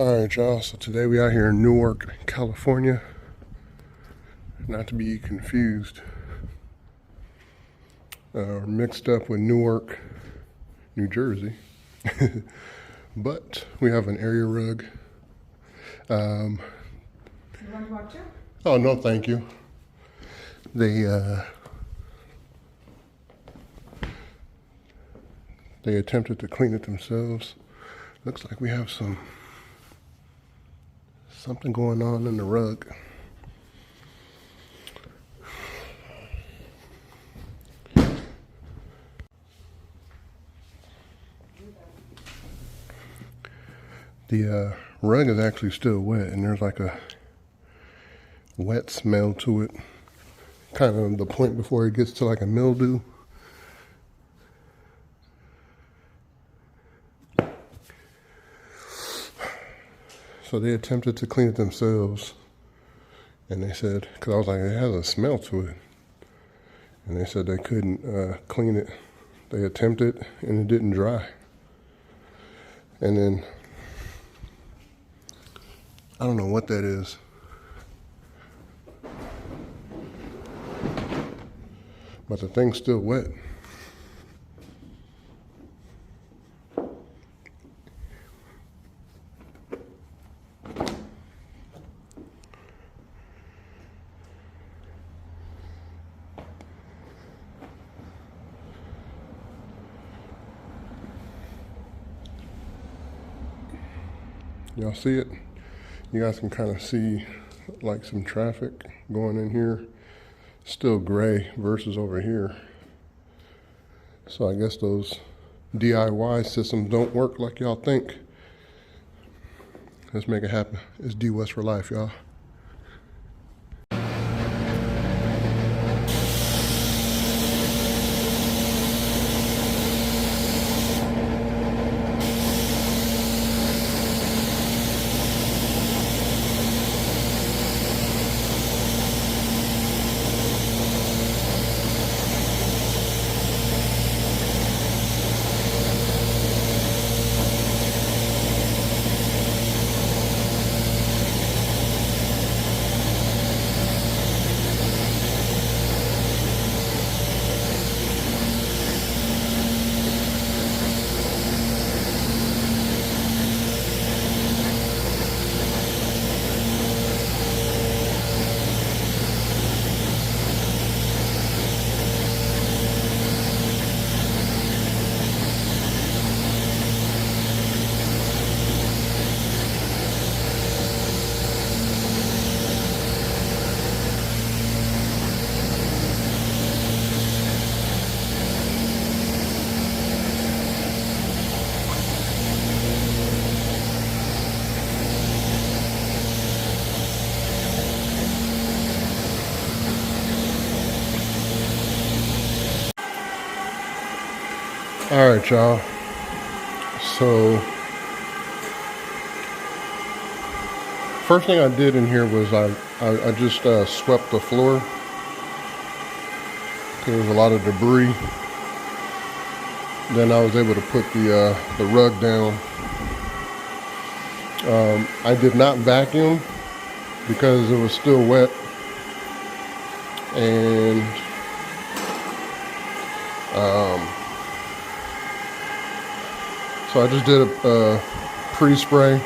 Alright y'all, so today we out here in Newark, California. Not to be confused or mixed up with Newark, New Jersey. But we have an area rug. You want to watch it? Oh no, thank you. They attempted to clean it themselves. Looks like we have something going on in the rug. The rug is actually still wet, and there's like a wet smell to it. Kind of the point before it gets to like a mildew. So they attempted to clean it themselves, and they said, because I was like, it has a smell to it, and they said they couldn't clean it. They attempted, and it didn't dry. And then, I don't know what that is. But the thing's still wet. Y'all see it? You guys can kind of see like some traffic going in here. Still gray versus over here. So I guess those DIY systems don't work like y'all think. Let's make it happen. It's DWES for life, y'all. All right, y'all. So, first thing I did in here was I just swept the floor. There was a lot of debris. Then I was able to put the rug down. I did not vacuum because it was still wet, and so I just did a pre-spray.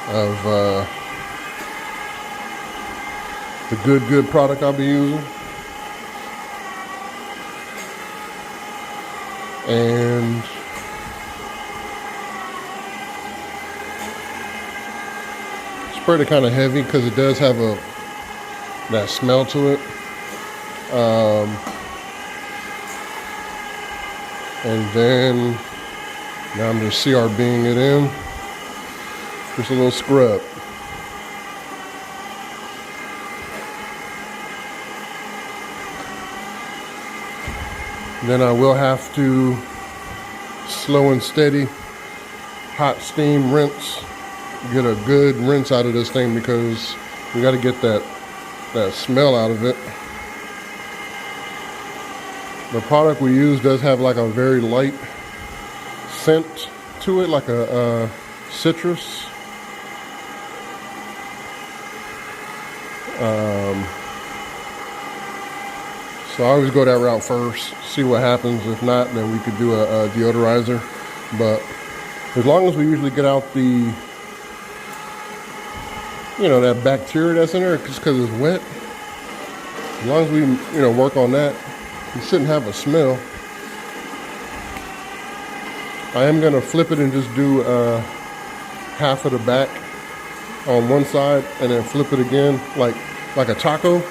Of the good product I'll be using. And sprayed it kind of heavy because it does have that smell to it. And then now I'm just CRBing it in. Just a little scrub. Then I will have to slow and steady hot steam rinse. Get a good rinse out of this thing because we got to get that smell out of it. The product we use does have like a very light scent to it, like a citrus. So I always go that route first, see what happens. If not, then we could do a deodorizer. But as long as we usually get out the, that bacteria that's in there, just because it's wet, as long as we, work on that, you shouldn't have a smell. I am going to flip it and just do half of the back on one side and then flip it again like a taco,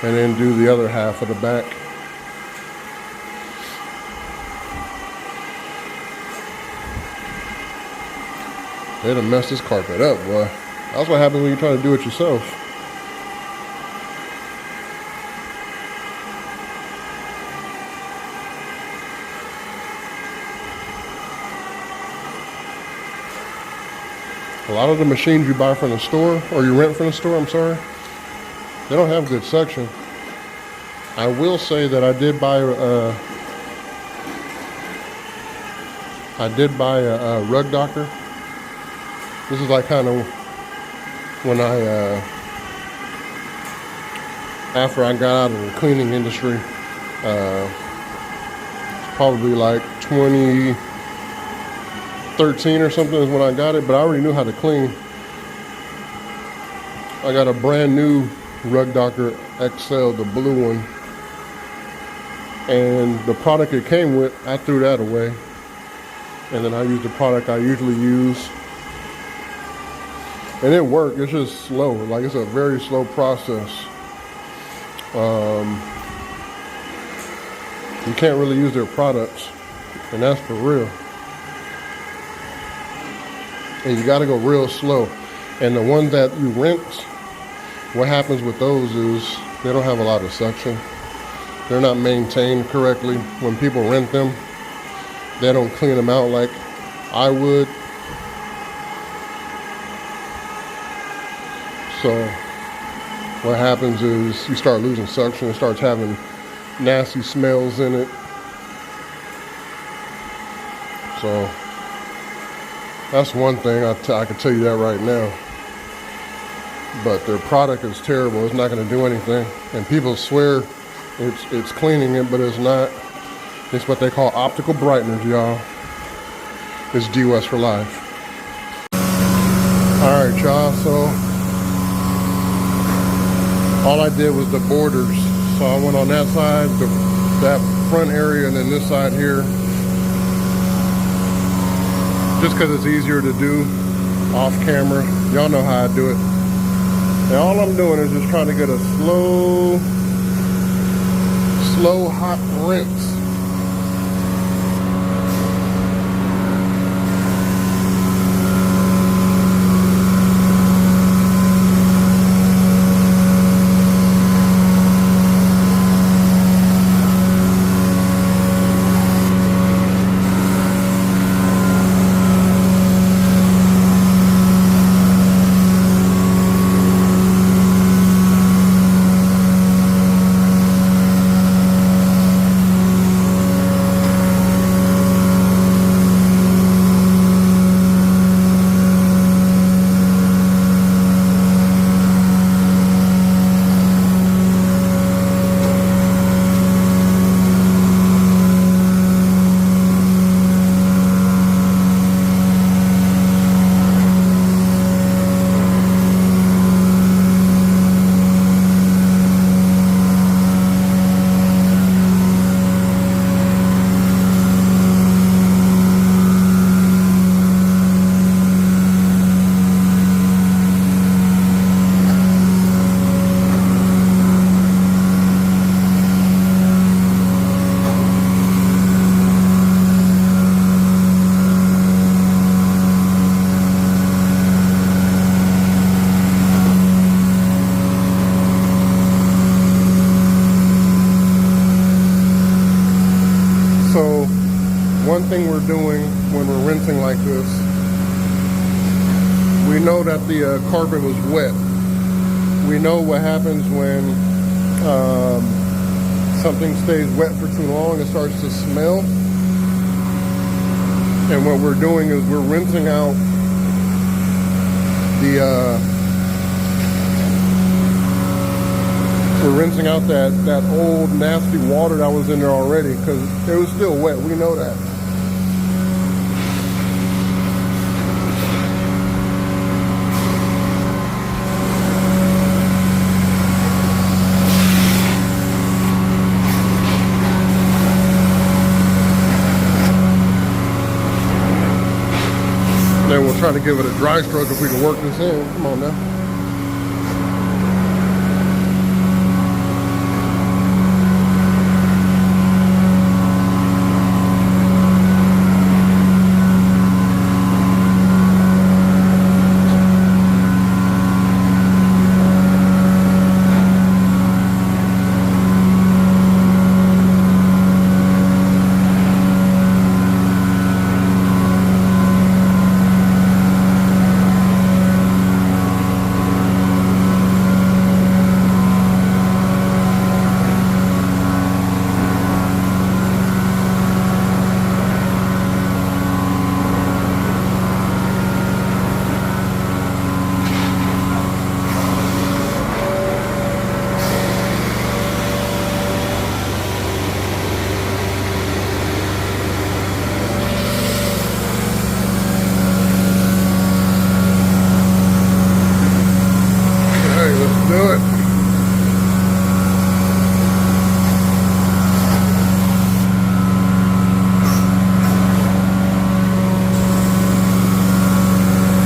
and then do the other half of the back. They done messed this carpet up, boy. That's what happens when you're trying to do it yourself. A lot of the machines you buy from the store, or you rent from the store, I'm sorry, they don't have good suction. I will say that I did buy a rug doctor. This is like kind of when after I got out of the cleaning industry, probably like 2013 or something is when I got it, but I already knew how to clean. I got a brand new Rug Doctor XL, the blue one, and the product it came with, I threw that away, and then I used the product I usually use, and it worked. It's just slow, like it's a very slow process. You can't really use their products, and that's for real. And you got to go real slow. And the ones that you rent, what happens with those is they don't have a lot of suction. They're not maintained correctly. When people rent them, they don't clean them out like I would. So what happens is you start losing suction. It starts having nasty smells in it. So that's one thing I can tell you that right now. But their product is terrible. It's not going to do anything. And people swear it's cleaning it, but it's not. It's what they call optical brighteners, y'all. It's DWES for life. All right, y'all. So all I did was the borders. So I went on that side, that front area, and then this side here. Just because it's easier to do off camera. Y'all know how I do it. And all I'm doing is just trying to get a slow hot rinse. So one thing we're doing when we're rinsing like this, we know that the carpet was wet. We know what happens when something stays wet for too long, it starts to smell. And what we're doing is we're rinsing out that old nasty water that was in there already, because it was still wet. We know that. Then we'll try to give it a dry stroke if we can work this in. Come on now.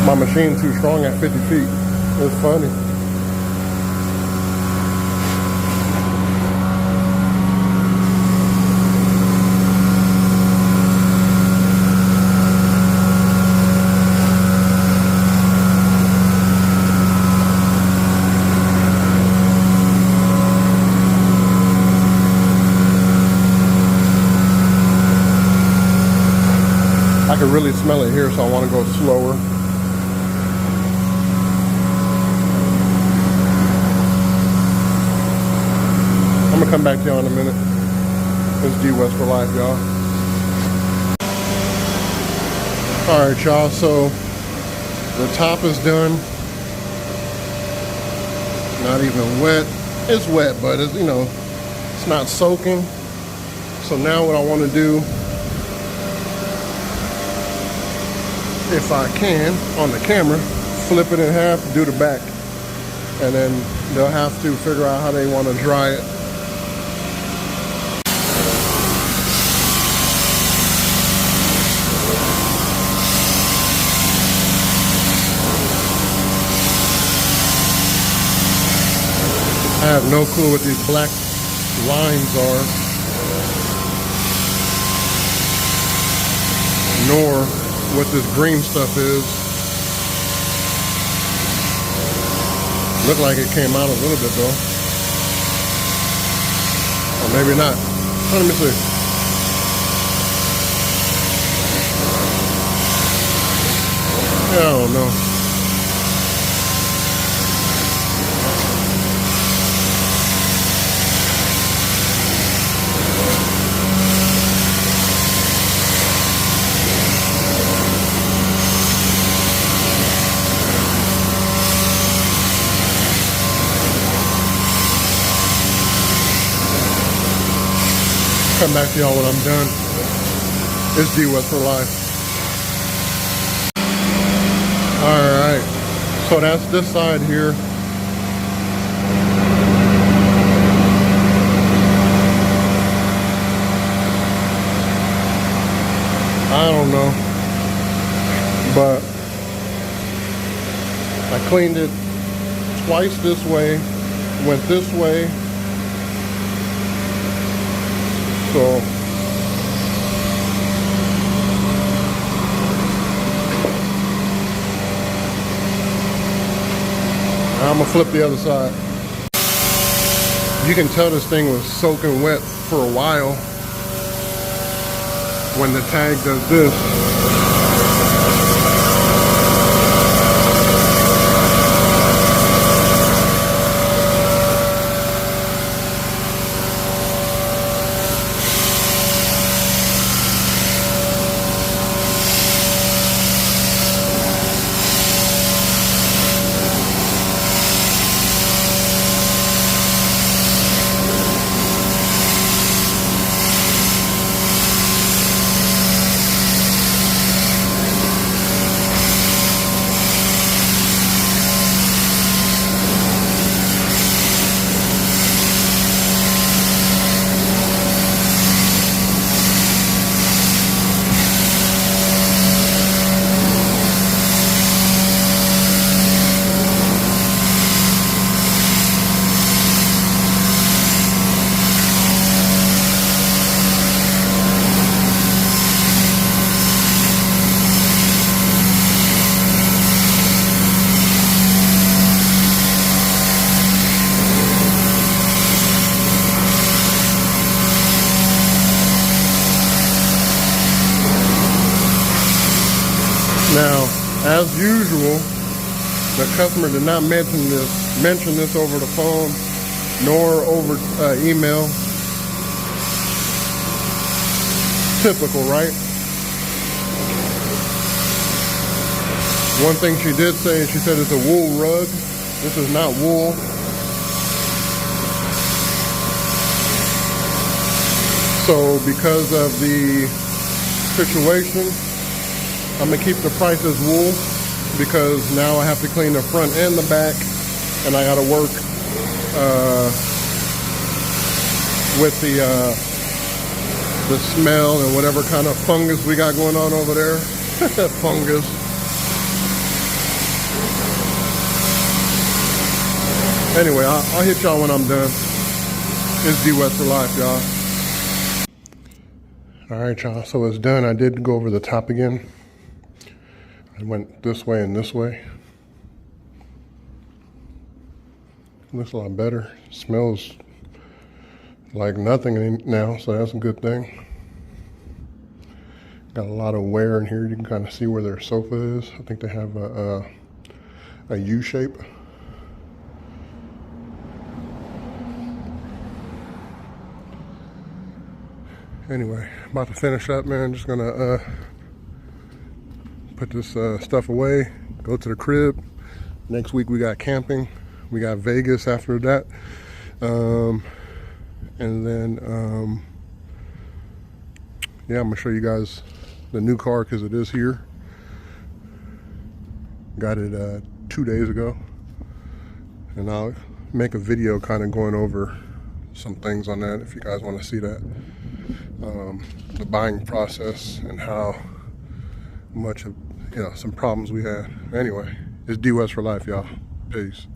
My machine too strong at 50 feet. It's funny. I can really smell it here, so I want to go slower. I'm gonna come back to y'all in a minute. It's DWES for life, y'all. All right, y'all, so the top is done. Not even wet. It's wet, but it's, you know, it's not soaking. So now what I want to do, if I can, on the camera, flip it in half, do the back. And then they'll have to figure out how they want to dry it. I have no clue what these black lines are, nor what this green stuff is. Looked like it came out a little bit though. Or maybe not. Let me see. Yeah, I don't know. Come back to y'all when I'm done. It's DWES for life. Alright, so that's this side here. I don't know, but I cleaned it twice this way, went this way. So I'm gonna flip the other side. You can tell this thing was soaking wet for a while when the tag does this. as usual, the customer did not mention this over the phone nor over email. Typical, right? One thing she did say, she said it's a wool rug. This is not wool. So because of the situation, I'm gonna keep the price as wool, because now I have to clean the front and the back, and I gotta work with the smell and whatever kind of fungus we got going on over there. Fungus. Anyway, I'll hit y'all when I'm done. It's DWES for life, y'all. All right, y'all, so it's done. I did go over the top again. I went this way and this way. Looks a lot better. Smells like nothing now, so that's a good thing. Got a lot of wear in here. You can kind of see where their sofa is. I think they have a U shape. Anyway, about to finish up, man. Just gonna put this stuff away, go to the crib. Next week we got camping. We got Vegas after that. And then, yeah, I'm gonna show you guys the new car because it is here. Got it 2 days ago. And I'll make a video kind of going over some things on that if you guys want to see that. The buying process and how much of, some problems we had. Anyway, it's DWES for life, y'all. Peace.